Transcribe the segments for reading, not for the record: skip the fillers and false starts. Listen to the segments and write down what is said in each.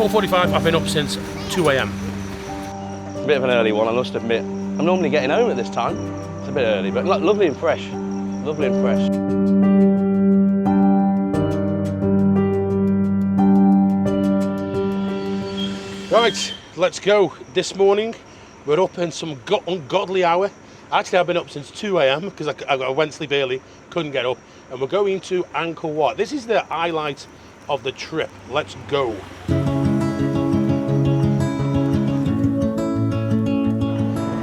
4:45, I've been up since 2 a.m. A bit of an early one, I must admit. I'm normally getting home at this time. It's a bit early, but lovely and fresh. Lovely and fresh. Right, let's go. This morning, we're up in some ungodly hour. Actually, I've been up since 2 a.m. because I went to sleep early, couldn't get up. And we're going to Angkor Wat. This is the highlight of the trip. Let's go.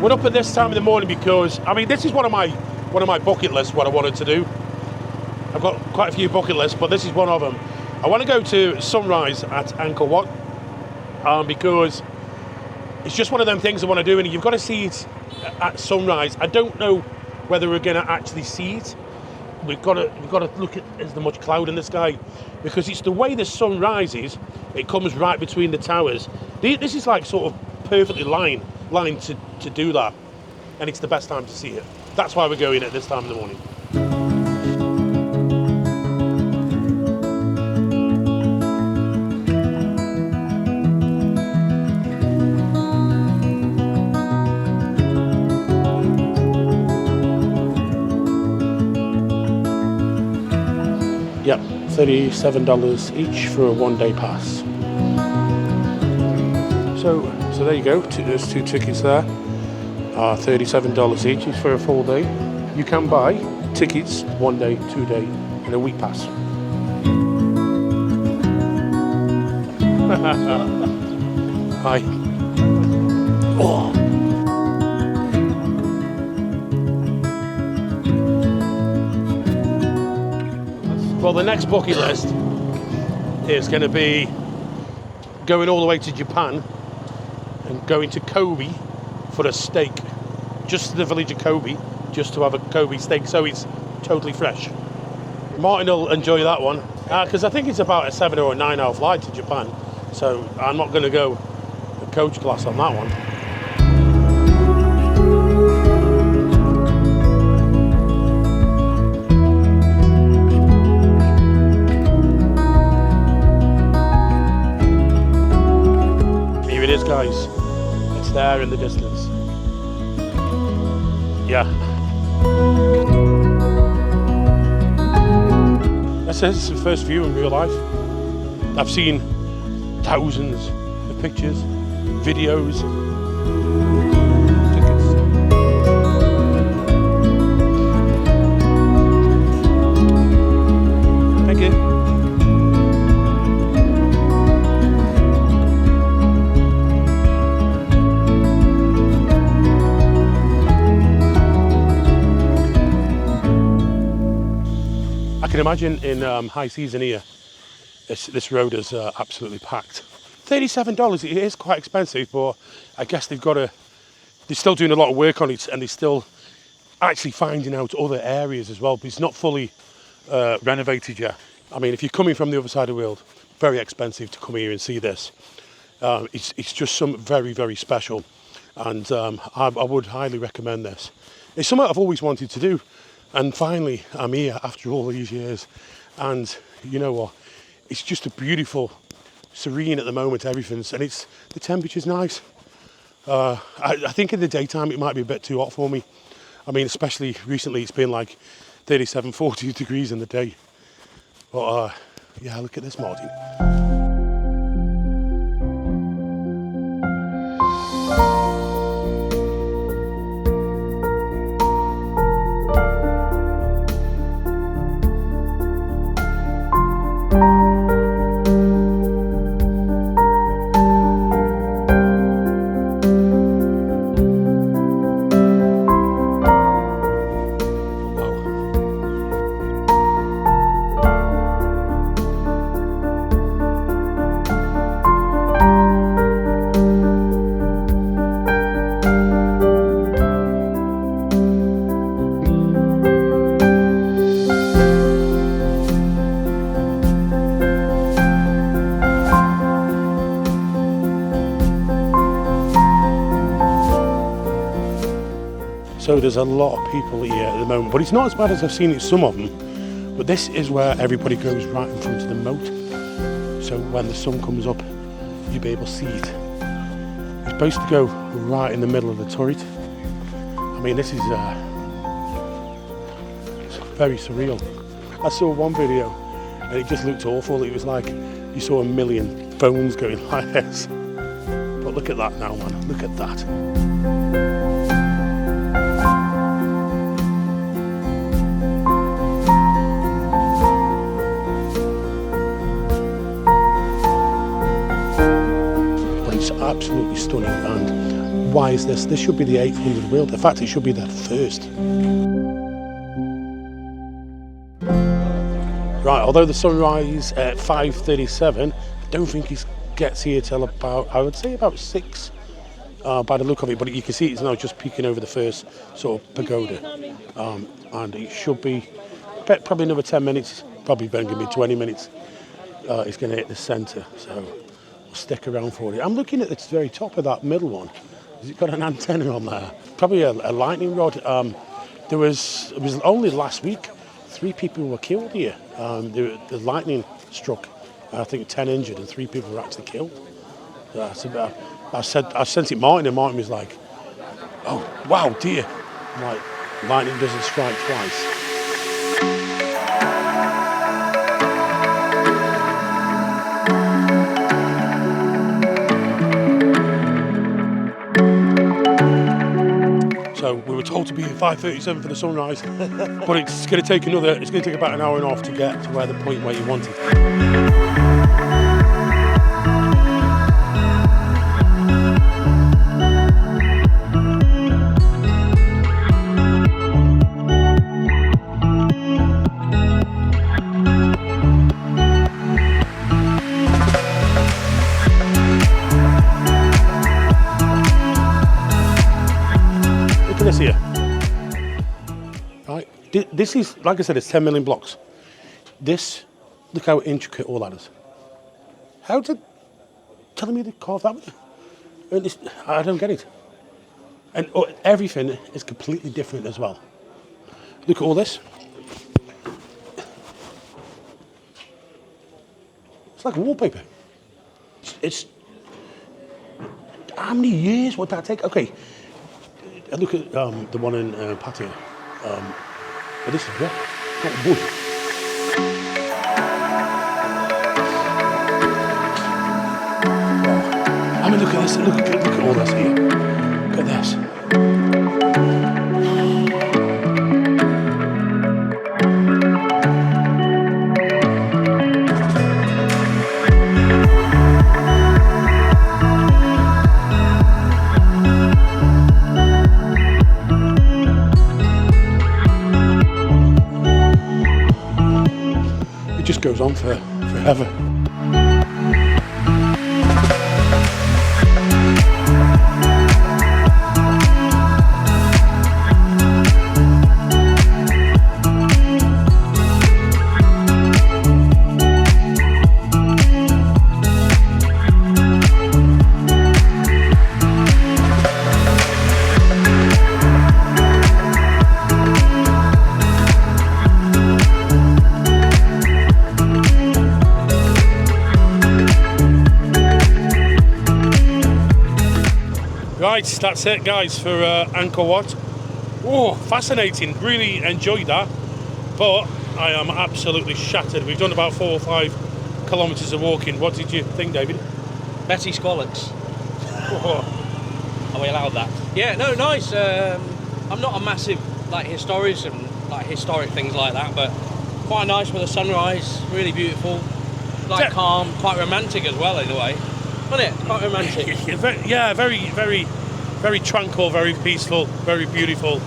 We're up at this time of the morning because, I mean, this is one of my bucket lists, what I wanted to do. I've got quite a few bucket lists, but this is one of them. I want to go to sunrise at Angkor Wat because it's just one of them things I want to do, and you've got to see it at sunrise. I don't know whether we're going to actually see it. We've got to look at, is there much cloud in the sky? Because it's the way the sun rises, it comes right between the towers. This is like sort of perfectly lined to do that, and it's the best time to see it. That's why we're going at this time in the morning. Yep, $37 each for a one-day pass. So there you go. There's two tickets there. $37 each is for a full day. You can buy tickets 1 day, 2 day, and a week pass. Hi. Oh. Well, the next bucket list is going to be going all the way to Japan and going to Kobe for a steak. Just to the village of Kobe, just to have a Kobe steak, so it's totally fresh. Martin will enjoy that one, because I think it's about a 7 or a 9 hour flight to Japan, so I'm not going to go a coach class on that one. Here it is, guys. It's there in the distance. Yeah. That's it. It's the first view in real life. I've seen thousands of pictures, videos, tickets. Thank you. I can imagine in high season here, this road is absolutely packed. $37, it is quite expensive, but I guess they're still doing a lot of work on it, and they're still actually finding out other areas as well, but it's not fully renovated yet. I mean, if you're coming from the other side of the world, very expensive to come here and see this. It's just something very, very special, and I would highly recommend this. It's something I've always wanted to do. And finally, I'm here after all these years, and you know what? It's just a beautiful, serene at the moment, everything, and the temperature's nice. I think in the daytime it might be a bit too hot for me. I mean, especially recently, it's been like 37, 40 degrees in the day. But yeah, look at this, Martin. So there's a lot of people here at the moment, but it's not as bad as I've seen it, some of them. But this is where everybody goes right in front of the moat. So when the sun comes up, you'll be able to see it. It's supposed to go right in the middle of the turret. I mean, this is it's very surreal. I saw one video and it just looked awful. It was like you saw a million phones going like this. But look at that now, man. Look at that. But it's absolutely stunning. And why is this? This should be the 800 world. In fact, it should be the first. Right, although the sunrise at 5:37, I don't think it gets here till about, I would say about 6 by the look of it, but you can see it's now just peeking over the first sort of pagoda. And it should be probably another 10 minutes, probably going to be 20 minutes, it's going to hit the centre, so we'll stick around for it. I'm looking at the very top of that middle one. Has it got an antenna on there? Probably a lightning rod. It was only last week, 3 people were killed here. The lightning struck, I think 10 injured and 3 people were actually killed. I sent it Martin and Martin was like, oh, wow, dear. I'm like, lightning doesn't strike twice. So we were told to be at 5:37 for the sunrise, but it's going to take about an hour and a half to get to the point where you want it. This here, right? This is, like I said, it's 10 million blocks. This, look how intricate all that is. How did telling me to carve that with it? I don't get it. And everything is completely different as well. Look at all this. It's like wallpaper. It's how many years would that take? Okay. Look at the one in Pattaya. But this is what? Not wood. Wow. I mean, look at this. Look at all this here. Look at this. Just goes on forever. Right, that's it guys for Angkor Wat. Oh, fascinating, really enjoyed that, but I am absolutely shattered. We've done about 4 or 5 kilometres of walking. What did you think, David? Betty Squallets. Oh. Are we allowed that? Yeah, no, nice. I'm not a massive historic things like that, but quite nice with the sunrise, really beautiful, calm, quite romantic as well in a way. Wasn't it? Quite romantic. Yeah, very, very, very tranquil, very peaceful, very beautiful.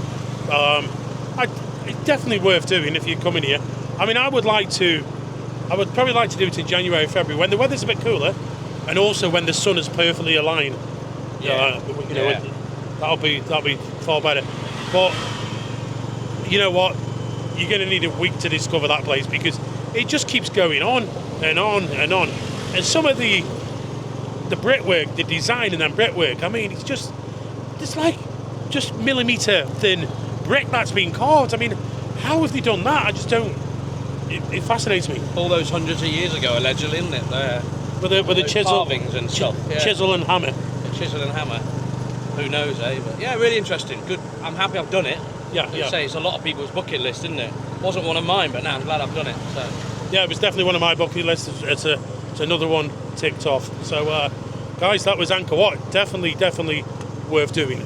It's definitely worth doing if you're coming here. I mean, I would probably like to do it in January, February, when the weather's a bit cooler, and also when the sun is perfectly aligned. That'll be far better. But you know what? You're going to need a week to discover that place because it just keeps going on and on and on. And some of the brickwork, the design in that brickwork, I mean, it's like just millimetre thin brick that's been carved. I mean, how have they done that? I just don't. It fascinates me. All those hundreds of years ago, allegedly, isn't it? with a Those chisel, carvings and stuff. Yeah. chisel and hammer. Chisel and hammer. Who knows, eh? But yeah, really interesting. Good. I'm happy I've done it. Yeah, I'd yeah. say it's a lot of people's bucket list, isn't it? Wasn't one of mine, but now I'm glad I've done it. So Yeah, it was definitely one of my bucket lists. It's another one ticked off. So, guys, that was Angkor Wat. Definitely worth doing.